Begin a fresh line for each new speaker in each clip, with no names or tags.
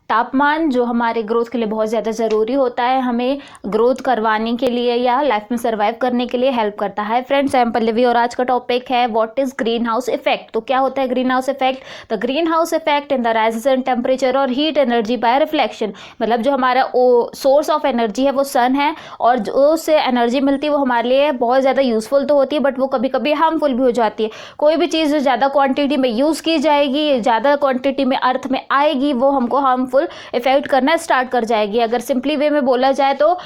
तापमान जो हमारे ग्रोथ के लिए बहुत ज़्यादा ज़रूरी होता है, हमें ग्रोथ करवाने के लिए या लाइफ में सर्वाइव करने के लिए हेल्प करता है। फ्रेंड्स, आई एम पल्लवी और आज का टॉपिक है what is green house effect. तो क्या होता है green house effect? The greenhouse effect in the rises in temperature और हीट एनर्जी बाय रिफ्लेक्शन। मतलब जो हमारा सोर्स ऑफ एनर्जी है वो सन है, और जो उससे एनर्जी मिलती है वो हमारे लिए बहुत ज़्यादा यूज़फुल तो होती है, बट वो कभी कभी हार्मफुल भी हो जाती है। कोई भी चीज़ जो ज़्यादा क्वान्टिटी में यूज़ की जाएगी, ज़्यादा क्वान्टिटी में अर्थ में आएगी, वो हमको हार्मफुल इफेक्ट करना स्टार्ट कर जाएगी। अगर सिंपली वे में बोला जाए तो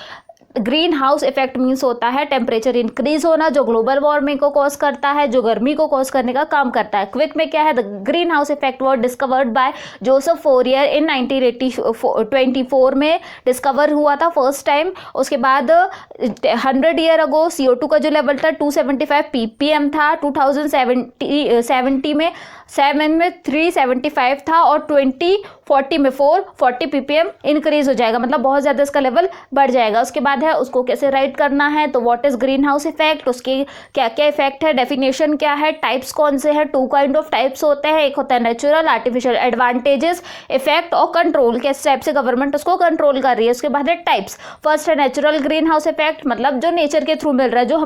ग्रीन हाउस इफेक्ट मीन्स होता है टेम्परेचर इंक्रीज होना, जो ग्लोबल वार्मिंग को कॉज करता है, जो गर्मी को कॉज करने का काम करता है। क्विक में क्या है, the greenhouse effect was discovered by Joseph Fourier in 1924 में डिस्कवर हुआ था फर्स्ट टाइम। उसके बाद 100 ईयर अगो CO2 का जो लेवल था 275 ppm था। 2070 में 375 था, और 2040 में 440 ppm इंक्रीज हो जाएगा, मतलब बहुत ज़्यादा इसका लेवल बढ़ जाएगा। उसके बाद है उसको कैसे राइट करना है, तो what is green house effect, उसके क्या क्या इफेक्ट है, डेफिनेशन क्या है, टाइप्स कौन से हैं। 2 काइंड ऑफ टाइप्स होते हैं, एक होता है नेचुरल, आर्टिफिशियल। एडवांटेजेस, इफेक्ट और कंट्रोल, किस टाइप से गवर्नमेंट उसको कंट्रोल कर रही है। उसके बाद है टाइप्स। फर्स्ट है नेचुरल ग्रीन हाउस इफेक्ट, मतलब जो नेचर के थ्रू मिल रहा है, जो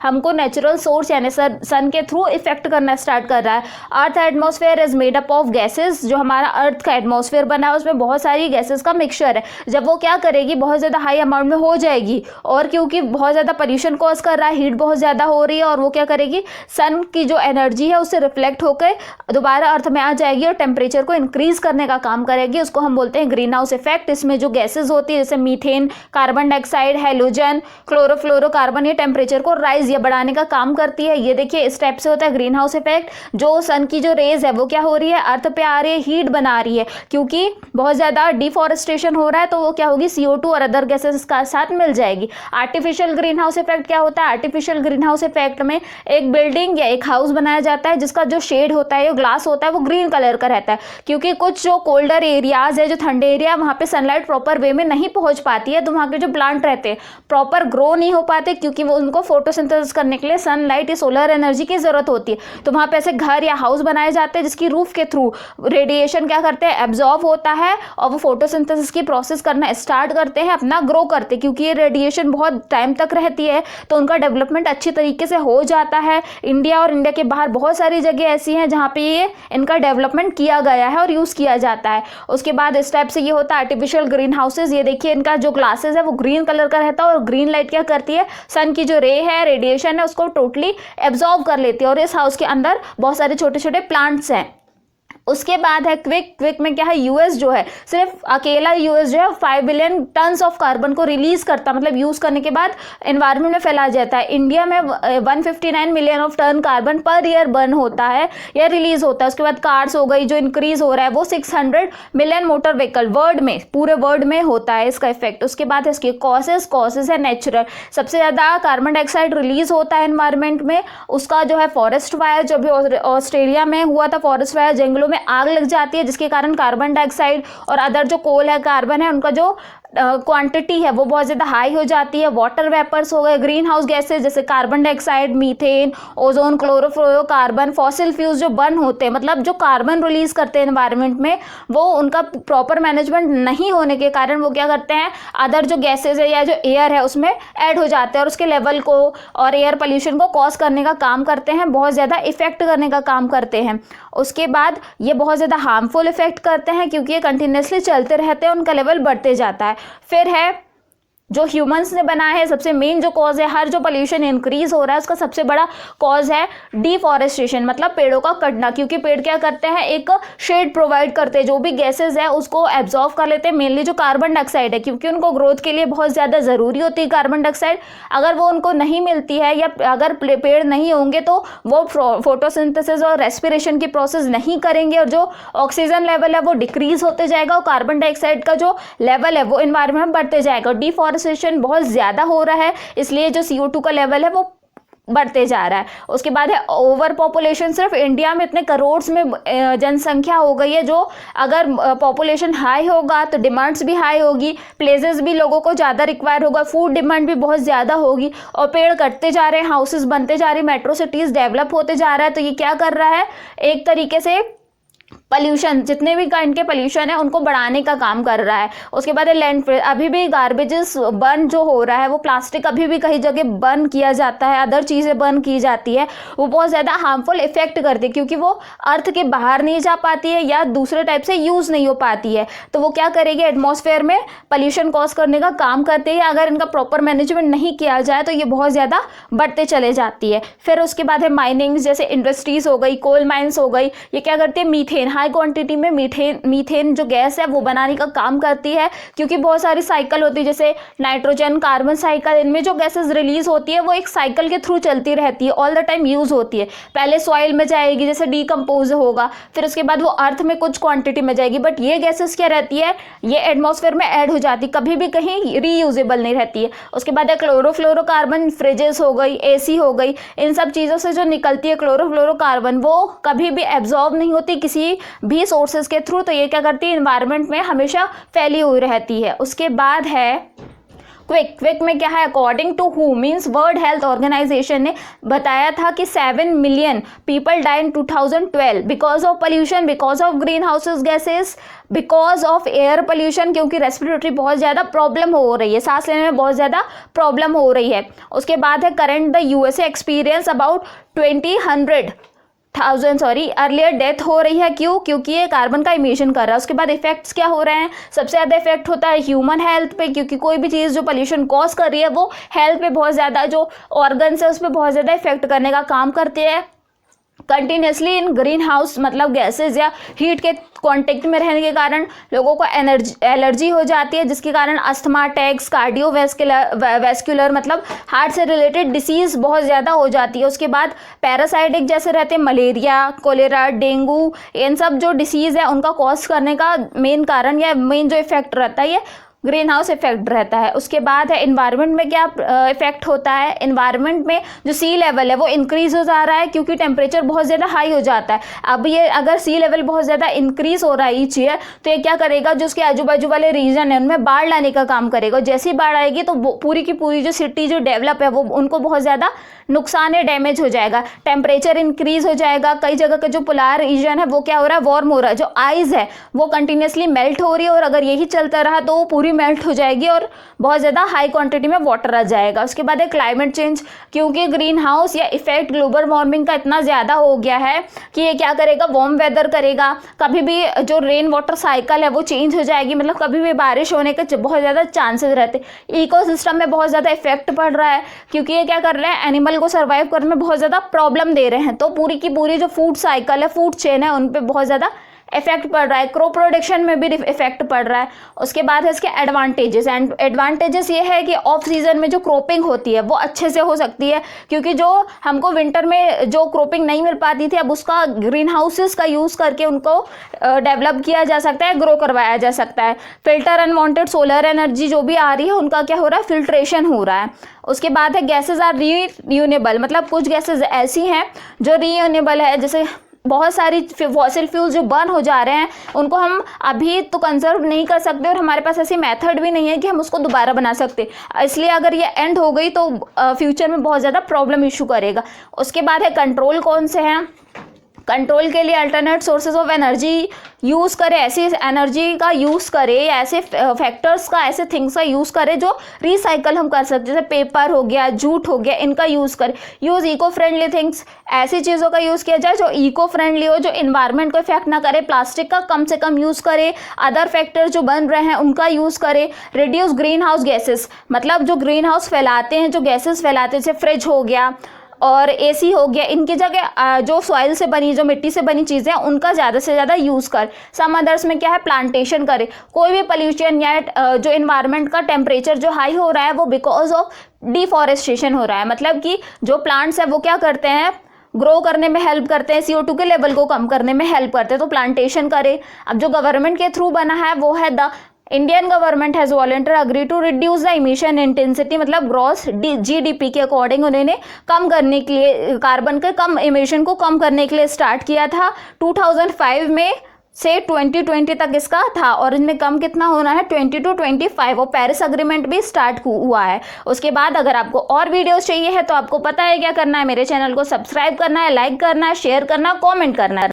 हमको नेचुरल सोर्स यानी सन के थ्रू इफेक्ट करना स्टार्ट कर रहा है। Earth atmosphere is made up of gases, जो हमारा अर्थ का एटमॉस्फेयर बना है उसमें बहुत सारी गैसेज का मिक्सचर है। जब वो क्या करेगी, बहुत ज़्यादा हाई अमाउंट में हो जाएगी, और क्योंकि बहुत ज़्यादा पोल्यूशन कॉज कर रहा है, हीट बहुत ज़्यादा हो रही है, और वो क्या करेगी, सन की जो एनर्जी है उससे रिफ्लेक्ट होकर दोबारा अर्थ में आ जाएगी और टेम्परेचर को इंक्रीज करने का काम करेगी। उसको हम बोलते हैं ग्रीन हाउस इफेक्ट। इसमें जो गैसेज होती है जैसे methane, carbon dioxide, halogen, chlorofluorocarbon, ये टेम्परेचर को राइज या बढ़ाने का काम करती है। ये देखिए इस टाइप से होता है ग्रीन हाउस इफेक्ट। जो सन की जो रेज है वो क्या हो रही है, अर्थ पे आ रही है, हीट बना रही है, क्योंकि बहुत ज़्यादा डिफॉरेस्टेशन हो रहा है, तो वो क्या होगी, CO2 और अदर गैसेज का साथ मिल जाएगी। आर्टिफिशियल ग्रीन हाउस इफेक्ट क्या होता है? आर्टिफिशियल ग्रीन हाउस इफेक्ट में एक बिल्डिंग या एक हाउस बनाया जाता है जिसका जो शेड होता है, जो ग्लास होता है, वो ग्रीन कलर का रहता है, क्योंकि कुछ जो कोल्डर एरियाज है, जो ठंडे एरिया, वहाँ पे सनलाइट प्रॉपर वे में नहीं पहुँच पाती है, तो वहाँ के जो प्लांट रहते हैं प्रॉपर ग्रो नहीं हो पाते, क्योंकि वो उनको फोटोसिंथेसिस करने के लिए सनलाइट या सोलर एनर्जी की जरूरत होती है। तो वहाँ पे ऐसे घर या हाउस बनाए जाते हैं जिसकी रूफ के थ्रू रेडिएशन क्या करते हैं, एब्जॉर्ब होता है, और वो फोटोसिंथेसिस की प्रोसेस करना स्टार्ट करते हैं, अपना ग्रो करते हैं, क्योंकि ये रेडिएशन बहुत टाइम तक रहती है, तो उनका डेवलपमेंट अच्छी तरीके से हो जाता है। इंडिया और इंडिया के बाहर बहुत सारी जगह ऐसी हैं जहाँ पे ये इनका डेवलपमेंट किया गया है और यूज़ किया जाता है। उसके बाद इस टाइप से ये होता है आर्टिफिशियल ग्रीन हाउसेज। ये देखिए इनका जो ग्लासेस है वो ग्रीन कलर का रहता है, और ग्रीन लाइट क्या करती है, सन की जो रे है, रेडिएशन है, उसको टोटली एब्जॉर्ब कर लेती है, और इस हाउस के अंदर बहुत सारे छोटे छोटे प्लांट्स हैं। उसके बाद है क्विक में क्या है, यूएस जो है, सिर्फ अकेला यूएस जो है 5 बिलियन टन्स ऑफ कार्बन को रिलीज करता, मतलब यूज करने के बाद एनवायरनमेंट में फैला जाता है। इंडिया में 159 million of ton carbon per year burn होता है या रिलीज होता है। उसके बाद कार्स हो गई, जो इंक्रीज हो रहा है वो 600 मिलियन मोटर व्हीकल वर्ल्ड में, पूरे वर्ल्ड में होता है इसका इफेक्ट। उसके बाद है इसके कॉजेस है नेचुरल। सबसे ज़्यादा कार्बन डाइऑक्साइड रिलीज होता है एनवायरनमेंट में, उसका जो है फॉरेस्ट फायर, जो भी ऑस्ट्रेलिया में हुआ था फॉरेस्ट फायर, जंगलों में आग लग जाती है, जिसके कारण कार्बन डाइऑक्साइड और अदर जो कोल है, कार्बन है, उनका जो क्वांटिटी है वो बहुत ज़्यादा हाई हो जाती है। वाटर वेपर्स हो गए, ग्रीन हाउस गैसेज जैसे carbon dioxide, methane, ozone, chlorofluorocarbon, fossil fuels जो बर्न होते हैं, मतलब जो कार्बन रिलीज करते हैं एनवायरनमेंट में, वो उनका प्रॉपर मैनेजमेंट नहीं होने के कारण वो क्या करते हैं, अदर जो गैसेज है या जो एयर है उसमें ऐड हो जाते हैं, और उसके लेवल को और एयर पोल्यूशन को कॉज करने का काम करते हैं, बहुत ज़्यादा इफेक्ट करने का काम करते हैं। उसके बाद ये बहुत ज़्यादा हार्मफुल इफेक्ट करते हैं, क्योंकि ये कंटिन्यूसली चलते रहते हैं, उनका लेवल बढ़ते जाता है। फिर है जो ह्यूमंस ने बनाया है, सबसे मेन जो कॉज है, हर जो पोल्यूशन इंक्रीज हो रहा है उसका सबसे बड़ा कॉज है डिफॉरेस्टेशन, मतलब पेड़ों का कटना, क्योंकि पेड़ क्या करते हैं, एक शेड प्रोवाइड करते हैं, जो भी गैसेज है उसको एब्जॉर्व कर लेते हैं, मेनली जो कार्बन डाइऑक्साइड है, क्योंकि उनको ग्रोथ के लिए बहुत ज़्यादा ज़रूरी होती है कार्बन डाइऑक्साइड। अगर वो उनको नहीं मिलती है या अगर पेड़ नहीं होंगे तो वो फोटोसिंथेसिस और रेस्पिरेशन की प्रोसेस नहीं करेंगे, और जो ऑक्सीजन लेवल है वो डिक्रीज होते जाएगा, और कार्बन डाइऑक्साइड का जो लेवल है वो एनवायरनमेंट में बढ़ते जाएगा। डिफॉरेस्टेशन बहुत ज़्यादा हो रहा है, इसलिए जो CO2 का लेवल है वो बढ़ते जा रहा है। उसके बाद है ओवर पॉपुलेशन। सिर्फ इंडिया में इतने करोड़ में जनसंख्या हो गई है, जो अगर पॉपुलेशन हाई होगा तो डिमांड्स भी हाई होगी, प्लेसेस भी लोगों को ज़्यादा रिक्वायर होगा, फूड डिमांड भी बहुत ज़्यादा होगी, और पेड़ कटते जा रहे हैं, हाउसेस बनते जा रहे हैं, मेट्रो सिटीज़ डेवलप होते जा रहा है। तो ये क्या कर रहा है, एक तरीके से पॉल्यूशन, जितने भी काइंड के पॉल्यूशन है उनको बढ़ाने का काम कर रहा है। उसके बाद लैंडफिल, अभी भी गार्बेजेस बर्न जो हो रहा है वो प्लास्टिक अभी भी कई जगह बर्न किया जाता है, अदर चीज़ें बर्न की जाती है, वो बहुत ज़्यादा हार्मफुल इफेक्ट करती है क्योंकि वो अर्थ के बाहर नहीं जा पाती है या दूसरे टाइप से यूज़ नहीं हो पाती है। तो वो क्या करेगी, एटमॉस्फेयर में पॉल्यूशन कॉज करने का काम करती है। अगर इनका प्रॉपर मैनेजमेंट नहीं किया जाए तो ये बहुत ज़्यादा बढ़ते चले जाती है। फिर उसके बाद है माइनिंग, जैसे इंडस्ट्रीज हो गई, कोल माइंस हो गई, ये क्या करती है, मीथेन, हाई क्वांटिटी में मीथेन जो गैस है वो बनाने का काम करती है क्योंकि बहुत सारी साइकिल होती है, जैसे नाइट्रोजन कार्बन साइकिल, इनमें जो गैसेस रिलीज होती है वो एक साइकिल के थ्रू चलती रहती है, ऑल द टाइम यूज होती है। पहले सॉइल में जाएगी, जैसे डीकम्पोज होगा, फिर उसके बाद वो अर्थ में कुछ क्वांटिटी में जाएगी, बट ये गैसेस क्या रहती है, ये एटमॉस्फेयर में ऐड हो जाती है, कभी भी कहीं रीयूजेबल नहीं रहती है। उसके बाद है क्लोरोफ्लोरोकार्बन, फ्रिजेस हो गई, एसी हो गई, इन सब चीज़ों से जो निकलती है क्लोरोफ्लोरोकार्बन वो कभी भी एब्जॉर्ब नहीं होती किसी भी सोर्सेज के थ्रू, तो ये क्या करती है, इन्वायरमेंट में हमेशा फैली हुई रहती है। उसके बाद है क्विक में क्या है, अकॉर्डिंग टू हु, मीन्स वर्ल्ड हेल्थ ऑर्गेनाइजेशन ने बताया था कि 7 million people die in 2012 because of pollution, because of green houses gases, because of air pollution, क्योंकि रेस्पिरेटरी बहुत ज़्यादा प्रॉब्लम हो रही है, सांस लेने में बहुत ज़्यादा प्रॉब्लम हो रही है। उसके बाद है current the USA experience about 20,000 earlier death हो रही है, क्यों, क्योंकि ये कार्बन का इमिशन कर रहा है। उसके बाद इफेक्ट्स क्या हो रहे हैं, सबसे ज़्यादा इफेक्ट होता है ह्यूमन हेल्थ पे, क्योंकि कोई भी चीज़ जो पोल्यूशन कॉज कर रही है वो हेल्थ पे बहुत ज़्यादा, जो ऑर्गन्स है उस पर बहुत ज़्यादा इफेक्ट करने का काम करते हैं। कंटिन्यूसली इन ग्रीन हाउस मतलब गैसेज या हीट के कांटेक्ट में रहने के कारण लोगों को एलर्जी हो जाती है, जिसके कारण अस्थमा अटैक्स, कार्डियोवैस्कुलर मतलब हार्ट से रिलेटेड डिसीज़ बहुत ज़्यादा हो जाती है। उसके बाद पैरासाइटिक जैसे रहते हैं, मलेरिया, कोलेरा, डेंगू, इन सब जो डिसीज़ है उनका कॉज करने का मेन कारण या मेन जो इफेक्ट रहता है ये ग्रीन हाउस इफेक्ट रहता है। उसके बाद है इन्वायरमेंट में क्या इफेक्ट होता है, इन्वायरमेंट में जो सी लेवल है वो इंक्रीज हो जा रहा है क्योंकि टेम्परेचर बहुत ज़्यादा हाई हो जाता है। अब ये अगर सी लेवल बहुत ज़्यादा इंक्रीज हो रहा है ईच ईयर, तो ये क्या करेगा, जो उसके आजू बाजू वाले रीजन है उनमें बाढ़ लाने का काम करेगा। जैसे ही बाढ़ आएगी तो पूरी की पूरी जो सिटी जो डेवलप है वो उनको बहुत ज़्यादा नुकसान है, डैमेज हो जाएगा, टेम्परेचर इंक्रीज हो जाएगा। कई जगह का जो पोलार रीजन है वो क्या हो रहा है, वार्म हो रहा है, जो आइज़ है वो कंटिन्यूसली मेल्ट हो रही है और अगर यही चलता रहा तो वो पूरी मेल्ट हो जाएगी और बहुत ज़्यादा हाई क्वांटिटी में वाटर आ जाएगा। उसके बाद है क्लाइमेट चेंज, क्योंकि ग्रीन हाउस या इफेक्ट ग्लोबल वार्मिंग का इतना ज़्यादा हो गया है कि ये क्या करेगा, वार्म वेदर करेगा, कभी भी जो रेन वाटर साइकिल है वो चेंज हो जाएगी, मतलब कभी भी बारिश होने के बहुत ज़्यादा चांसेस रहते। इकोसिस्टम में बहुत ज़्यादा इफेक्ट पड़ रहा है क्योंकि ये क्या कर रहे हैं, एनिमल को सर्वाइव करने में बहुत ज़्यादा प्रॉब्लम दे रहे हैं, तो पूरी की पूरी जो फूड साइकिल है, फूड चेन है, उन पे बहुत ज़्यादा इफेक्ट पड़ रहा है। क्रॉप प्रोडक्शन में भी इफेक्ट पड़ रहा है। उसके बाद है इसके एडवांटेजेस, एंड एडवांटेजेस ये है कि ऑफ सीजन में जो क्रॉपिंग होती है वो अच्छे से हो सकती है, क्योंकि जो हमको विंटर में जो क्रॉपिंग नहीं मिल पाती थी अब उसका ग्रीन हाउसेस का यूज़ करके उनको डेवलप किया जा सकता है, ग्रो करवाया जा सकता है। फिल्टर अनवांटेड सोलर एनर्जी जो भी आ रही है उनका क्या हो रहा है, फिल्ट्रेशन हो रहा है। उसके बाद है गैसेज आर रीयूनेबल, मतलब कुछ गैसेज ऐसी हैं जो रीयूनेबल है, जैसे बहुत सारी फॉसिल फ्यूल्स जो बर्न हो जा रहे हैं उनको हम अभी तो कंजर्व नहीं कर सकते और हमारे पास ऐसी मेथड भी नहीं है कि हम उसको दोबारा बना सकते, इसलिए अगर ये एंड हो गई तो फ्यूचर में बहुत ज़्यादा प्रॉब्लम इशू करेगा। उसके बाद है कंट्रोल, कौन से हैं, कंट्रोल के लिए alternate sources of energy use करे, ऐसी एनर्जी का यूज़ करे, ऐसे फैक्टर्स का, ऐसे थिंग्स का यूज़ करे जो रिसाइकल हम कर सकते, जैसे पेपर हो गया, जूट हो गया, इनका यूज़ करे। यूज़ इको फ्रेंडली थिंग्स, ऐसी चीज़ों का यूज़ किया जाए जो इको फ्रेंडली हो, जो इन्वायरमेंट को इफेक्ट ना करे। प्लास्टिक का कम से कम यूज़ करे, अदर फैक्टर जो बन रहे हैं उनका यूज़ करे। रिड्यूस ग्रीन हाउस गैसेस, मतलब जो ग्रीन हाउस फैलाते हैं, जो गैसेस फैलाते हैं, जैसे फ्रिज हो गया और एसी हो गया, इनकी जगह जो सॉइल से बनी, जो मिट्टी से बनी चीज़ें उनका ज़्यादा से ज़्यादा यूज़ कर। सम अदर्स में क्या है, प्लांटेशन करे। कोई भी पोल्यूशन या जो इन्वायरमेंट का टेम्परेचर जो हाई हो रहा है वो बिकॉज ऑफ डिफॉरेस्टेशन हो रहा है, मतलब कि जो प्लांट्स है वो क्या करते हैं, ग्रो करने में हेल्प करते हैं, CO2 के लेवल को कम करने में हेल्प करते हैं, तो प्लांटेशन करे। अब जो गवर्नमेंट के थ्रू बना है वो है the Indian government has volunteer agree to reduce the emission intensity, मतलब ग्रॉस GDP के अकॉर्डिंग उन्होंने कम करने के लिए, कार्बन के कम इमिशन को कम करने के लिए स्टार्ट किया था 2005 में से 2020 तक इसका था, और इनमें कम कितना होना है 20 to 25, और पेरिस अग्रीमेंट भी स्टार्ट हुआ है। उसके बाद अगर आपको और वीडियोस चाहिए है तो आपको पता है क्या करना है, मेरे चैनल को सब्सक्राइब करना है, लाइक करना है, शेयर करना, कमेंट करना है।